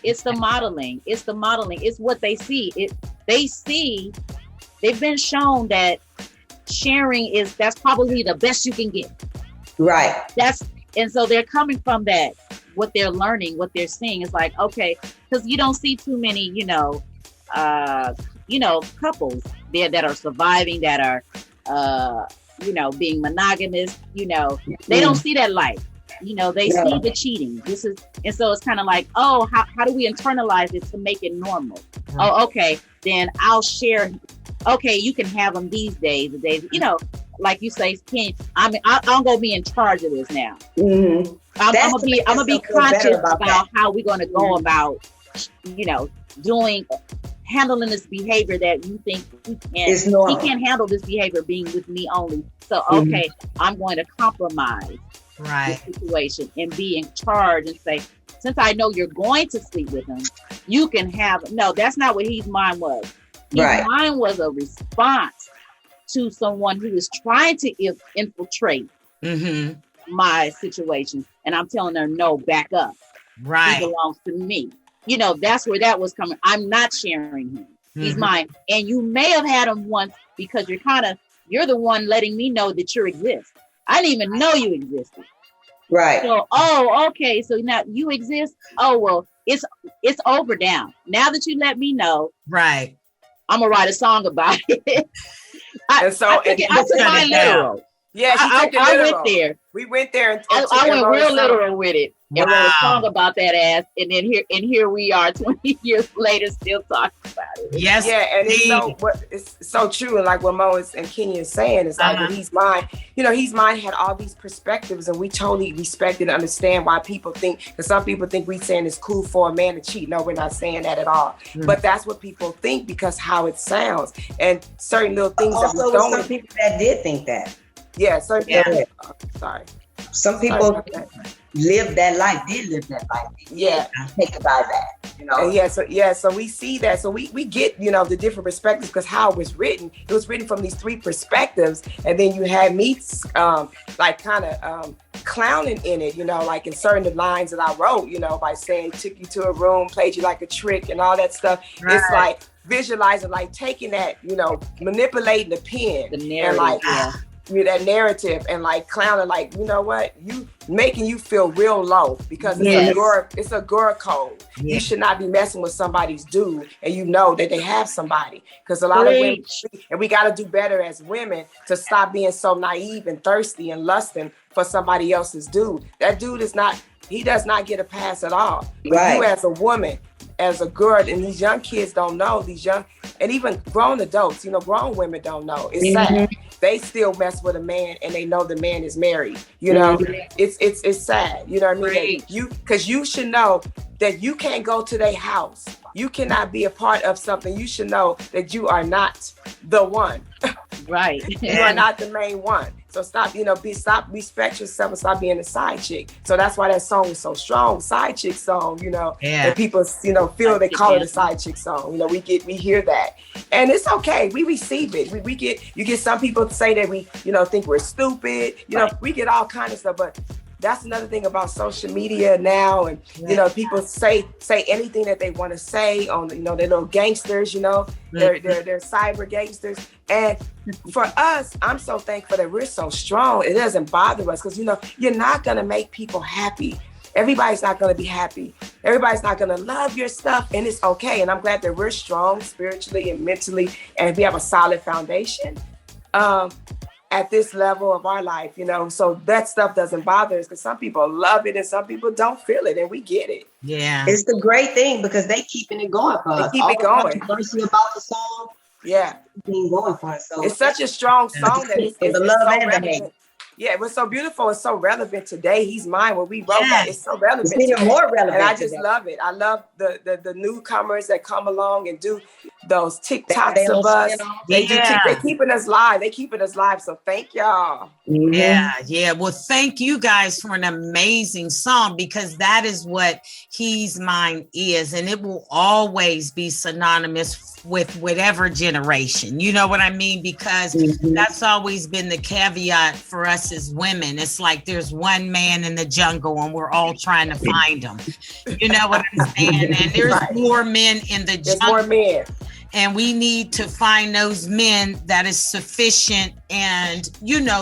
It's the modeling. It's what they see. They've been shown that sharing that's probably the best you can get. Right. And so they're coming from that, what they're learning, what they're seeing. It's like, okay, because you don't see too many, couples there that are surviving, that are, being monogamous, they don't see that life. They see the cheating. And so it's kind of like, how do we internalize it to make it normal? Right. Oh, okay, then I'll share. Okay, you can have them these days. Like you say, I'm gonna be in charge of this now. I'm gonna be conscious about how we're gonna go about, handling this behavior that you think he can't handle this behavior being with me only. So okay, I'm going to compromise the situation and be in charge and say, since I know you're going to sleep with him, you can have. No, that's not what He's Mine was. He's Mine was a response to someone who is trying to infiltrate my situation, and I'm telling her, no, back up. Right, he belongs to me. That's where that was coming. I'm not sharing him. He's mine, and you may have had him once because you're the one letting me know that you exist. I didn't even know you existed. Right. So, oh, okay. So now you exist. Oh, well, it's over now. Now that you let me know, Right. I'm gonna write a song about it. I took it literal. Yeah, she took it literal. I went there. We went there and I went real literal with it. And wrote a song about that ass, and then here we are 20 years later still talking about it. Yes. Yeah, and it's so true. And like what Mo and Kenya is saying, it's like when He's Mine, He's Mine had all these perspectives, and we totally respect and understand why people think, because some people think we saying it's cool for a man to cheat. No, we're not saying that at all. But that's what people think because how it sounds. And certain little things also, that we don't. Some people that did think that. Yeah, certain people. Sorry. Some people live that life, Yeah. Think about that, And so we see that. So we get, the different perspectives because how it was written from these three perspectives. And then you had me clowning in it, like inserting the lines that I wrote, by saying took you to a room, played you like a trick and all that stuff. Right. It's like visualizing, like taking that, manipulating the pen the narrative, and that narrative and like clowning, like, you know what, you making you feel real low because it's a girl code. You should not be messing with somebody's dude, and that they have somebody, because a lot of women, and we got to do better as women to stop being so naive and thirsty and lusting for somebody else's dude. That dude does not get a pass at all. Right. You as a woman, as a girl, and these young kids don't know, and even grown adults, grown women don't know. It's sad. They still mess with a man and they know the man is married. It's sad. You know what I mean? Because you should know that you can't go to their house. You cannot be a part of something. You should know that you are not the one. Right. You are not the main one. So stop, respect yourself and stop being a side chick. So that's why that song is so strong, side chick song, and people, feel they call it a side chick song. We hear that, and it's okay. We receive it. You get some people say that we, think we're stupid. We get all kinds of stuff, but that's another thing about social media now, and people say anything that they want to say on their little gangsters, they're cyber gangsters. And for us, I'm so thankful that we're so strong. It doesn't bother us because you're not gonna make people happy. Everybody's not gonna be happy. Everybody's not gonna love your stuff, and it's okay. And I'm glad that we're strong spiritually and mentally, and we have a solid foundation. At this level of our life, so that stuff doesn't bother us because some people love it and some people don't feel it, and we get it. Yeah, it's the great thing because they keeping it going for us. They keep it going. Controversy about the song, being going for us. So it's such a strong song that it's the love and the hate. Yeah, it was so beautiful. It's so relevant today. He's Mine. When we wrote that, it's so relevant. It's even more relevant. And I just love it. I love the newcomers that come along and do those TikToks of us. They keeping us live. They keeping us live. So thank y'all. Yeah. Well, thank you guys for an amazing song, because that is what He's Mine is, and it will always be synonymous with whatever generation. You know what I mean? Because that's always been the caveat for us as women. It's like there's one man in the jungle and we're all trying to find him. You know what I'm saying? And there's more men in the jungle. More men. And we need to find those men that is sufficient and,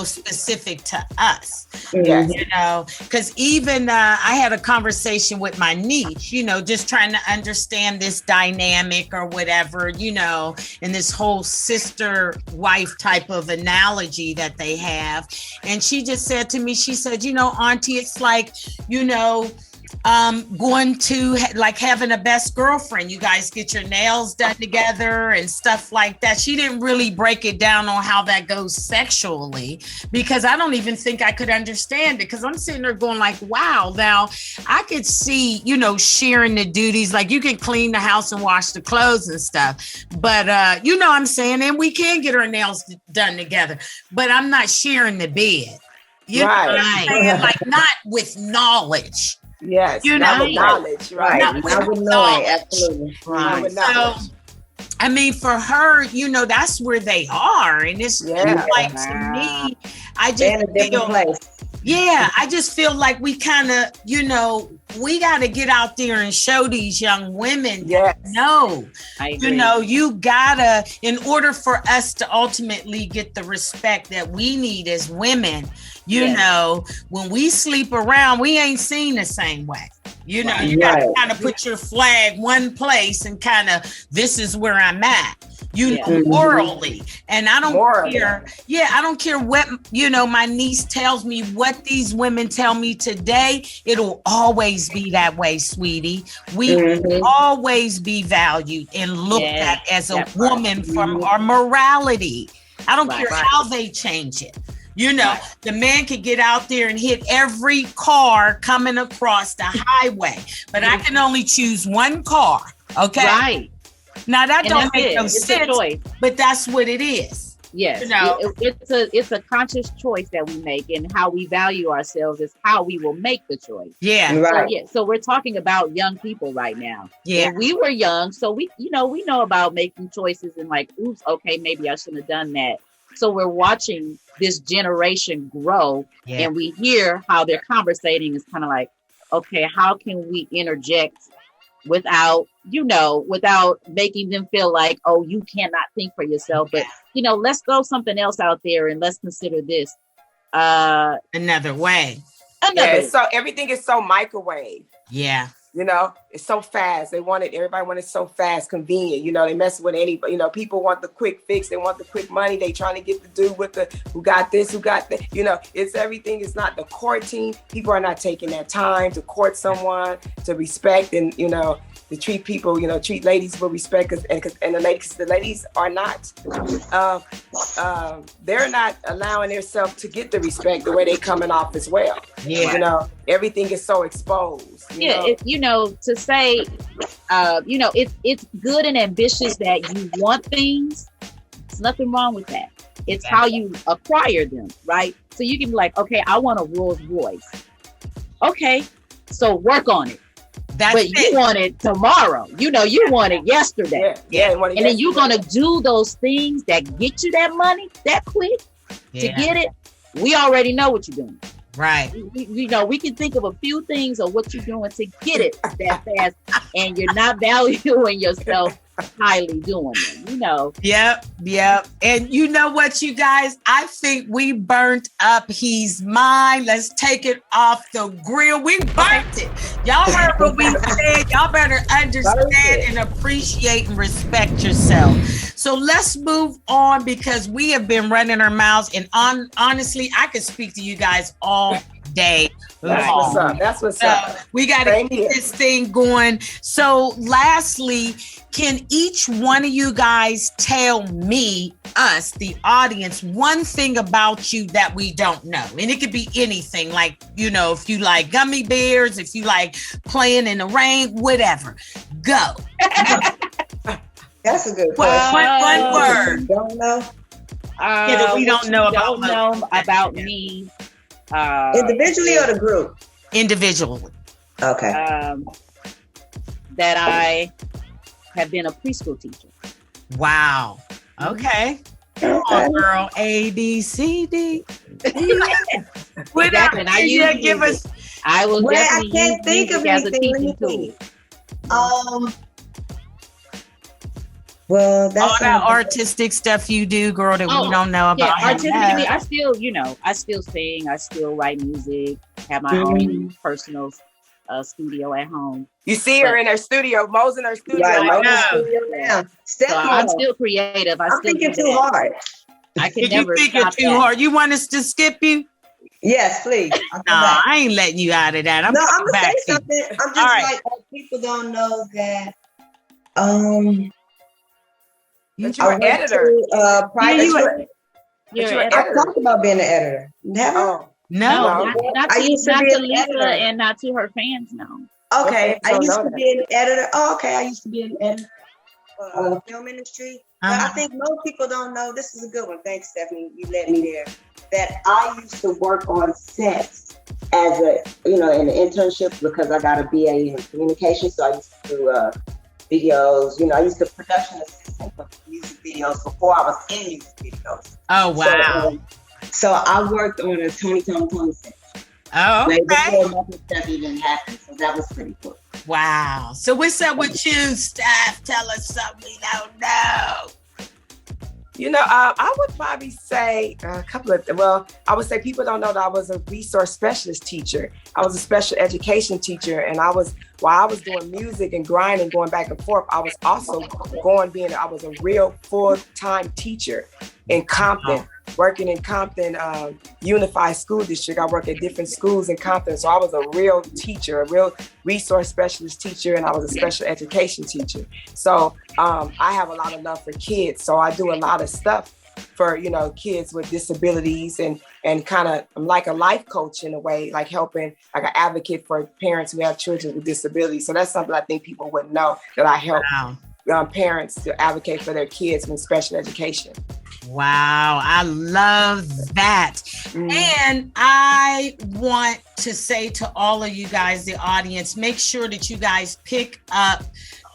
specific to us. Because even I had a conversation with my niece, just trying to understand this dynamic or whatever, and this whole sister wife type of analogy that they have. And she just said to me, she said, Auntie, it's like, going to like having a best girlfriend. You guys get your nails done together and stuff like that. She didn't really break it down on how that goes sexually, because I don't even think I could understand it, because I'm sitting there going like, wow, now I could see, sharing the duties, like you can clean the house and wash the clothes and stuff, but I'm saying, and we can get our nails done together, but I'm not sharing the bed. Know what I'm saying? Like not with knowledge. Yes, not with knowledge, right? Not with knowledge, absolutely. Right. So, I mean, for her, that's where they are, and it's like to me, I just feel, I just feel like we kind of, we got to get out there and show these young women that you gotta, in order for us to ultimately get the respect that we need as women, You know, when we sleep around, we ain't seen the same way. You know, you got to kind of put your flag one place and kind of, this is where I'm at. You know, morally. And I don't care. Yeah, I don't care what, you know, my niece tells me, what these women tell me today. It'll always be that way, sweetie. We will always be valued and looked at as a woman from our morality. I don't care how they change it. You know, the man could get out there and hit every car coming across the highway, but I can only choose one car. Okay. Right. Now that don't make no sense, but that's what it is. Yes, you know? it's a conscious choice that we make, and how we value ourselves is how we will make the choice. Yeah, right. So we're talking about young people right now. Yeah, and we were young, so we know about making choices and like, oops, okay, maybe I shouldn't have done that. So we're watching this generation grow, and we hear how they're conversating. Is kind of like, okay, how can we interject without making them feel like, oh, you cannot think for yourself, but let's throw something else out there and let's consider this another way. So everything is so microwave. Yeah. You know, it's so fast. Everybody wanted so fast, convenient. You know, they mess with anybody. You know, people want the quick fix. They want the quick money. They trying to get the dude with the who got this, who got that. You know, it's everything. It's not the courting. People are not taking that time to court someone, to respect and, to treat people, treat ladies with respect. And the ladies are not, they're not allowing themselves to get the respect the way they coming off as well. Yeah. You know, everything is so exposed. To say, it's good and ambitious that you want things. There's nothing wrong with that. It's how you acquire them, right? So you can be like, okay, I want a Rolls Royce. Okay, so work on it. You want it tomorrow. You want it yesterday. And then you're going to do those things that get you that money that quick to get it. We already know what you're doing. Right. We can think of a few things of what you're doing to get it that fast, and you're not valuing yourself highly doing it, Yep. And you know what, you guys? I think we burnt up He's Mine. Let's take it off the grill. We burnt it. Y'all heard what we said. Y'all better understand and appreciate and respect yourself. So let's move on, because we have been running our mouths, and honestly, I could speak to you guys all day long. That's what's up. We got to keep this thing going. So lastly, can each one of you guys tell me, us, the audience, one thing about you that we don't know? And it could be anything, like, if you like gummy bears, if you like playing in the rain, whatever. Go. That's a good question. One word. Don't know. We don't know about me. Individually or the group? Individually. Okay. That I have been a preschool teacher. Wow. Okay. Come on, girl. A, B, C, D. Exactly. I will definitely can't think of as a teaching tool. Well, that's all that artistic stuff you do, girl, that we don't know about. Yeah, artistically, I still sing, I still write music, have my own personal studio at home. You see her in her studio, Mo's in her studio. Right, so I'm still creative. I'm thinking too hard. I can never you think too hard. You want us to skip you? Yes, please. No, I ain't letting you out of that. I'm gonna say something. I'm just like, people don't know that. But you're an editor. I talked about being an editor. Never. No. Not to Lisa and not to her fans. No. Okay, I used to be an editor. I used to be an editor for the film industry. But I think most people don't know. This is a good one. Thanks, Stephanie. You led me there. That I used to work on sets as in an internship, because I got a BA in communication. So I used to do videos. I used to production assistant for music videos before I was in music videos. Oh, wow. So I worked on a Tony set. Oh, okay. Before MoKenStef even happened. So that was pretty cool. Wow. So what's up with you, Steph? Tell us something we don't know. I would probably say a couple of, I would say people don't know that I was a resource specialist teacher. I was a special education teacher, and while I was doing music and grinding, going back and forth, I was also I was a real full-time teacher in Compton, working in Compton Unified School District. I worked at different schools in Compton. So I was a real teacher, a real resource specialist teacher, and I was a special education teacher. So I have a lot of love for kids. So I do a lot of stuff for, kids with disabilities, and kind of, I'm like a life coach in a way, like helping, like an advocate for parents who have children with disabilities. So that's something I think people wouldn't know, that I help parents to advocate for their kids with special education. Wow, I love that. And I want to say to all of you guys, the audience, make sure that you guys pick up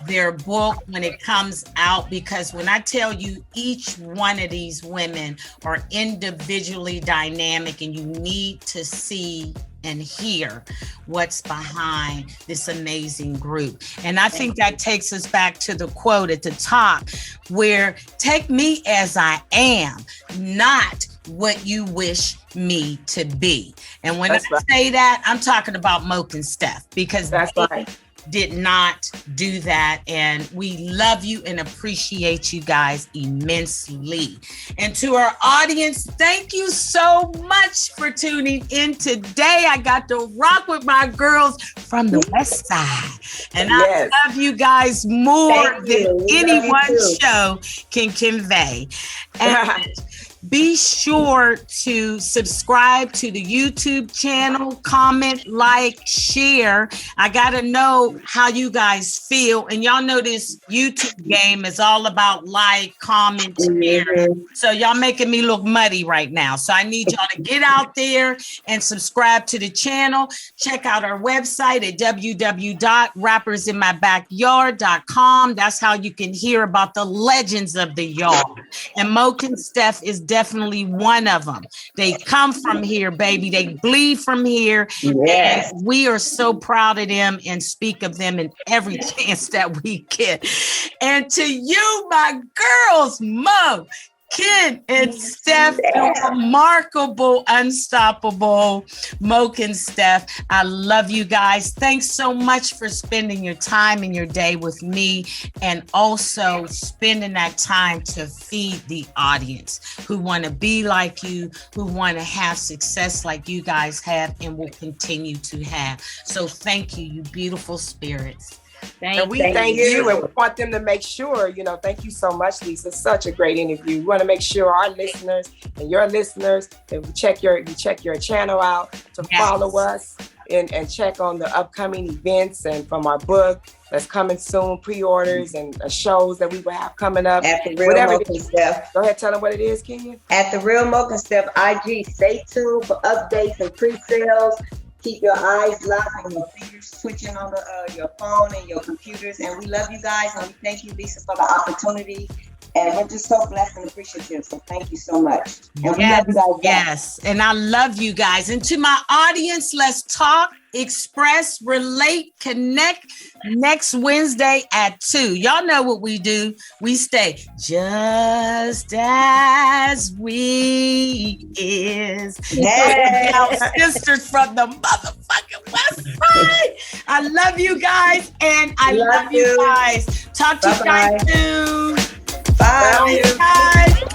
their book when it comes out, because when I tell you, each one of these women are individually dynamic, and you need to see and hear what's behind this amazing group. And I think that takes us back to the quote at the top, where take me as I am, not what you wish me to be. And when I say that, I'm talking about MoKenStef, because that's right. Did not do that. And we love you and appreciate you guys immensely. And to our audience, thank you so much for tuning in today. I got to rock with my girls from the West Side. And I love you guys more than any one show can convey. And be sure to subscribe to the YouTube channel, comment, like, share. I got to know how you guys feel. And y'all know this YouTube game is all about like, comment, share. So y'all making me look muddy right now. So I need y'all to get out there and subscribe to the channel. Check out our website at www.rappersinmybackyard.com. That's how you can hear about the legends of the yard. And MoKenStef is definitely one of them. They come from here, baby. They bleed from here. Yes. And we are so proud of them and speak of them in every chance that we get. And to you, my girls, Mo, Ken, and Steph, the remarkable, unstoppable MoKenStef. I love you guys. Thanks so much for spending your time and your day with me, and also spending that time to feed the audience who want to be like you, who want to have success like you guys have and will continue to have. So thank you, you beautiful spirits. Thank you. And we want them to make sure, thank you so much, Lisa. Such a great interview. We want to make sure our listeners and your listeners, that we check your channel out, to follow us and check on the upcoming events, and from our book that's coming soon, pre-orders and shows that we will have coming up. At the Real MoKenStef. Go ahead, tell them what it is, Kenya. At the Real MoKenStef IG. Stay tuned for updates and pre-sales. Keep your eyes locked and your fingers twitching on your phone and your computers. And we love you guys. And we thank you, Lisa, for the opportunity. And we're just so blessed and appreciative. So thank you so much. And we love you guys. Yes. And I love you guys. And to my audience, let's talk, express, relate, connect next Wednesday at 2. Y'all know what we do. We stay just as we is. Yes. Y'all sisters from the motherfucking West Side. I love you guys. And I love you guys. Talk to you guys soon. Bye. Bye.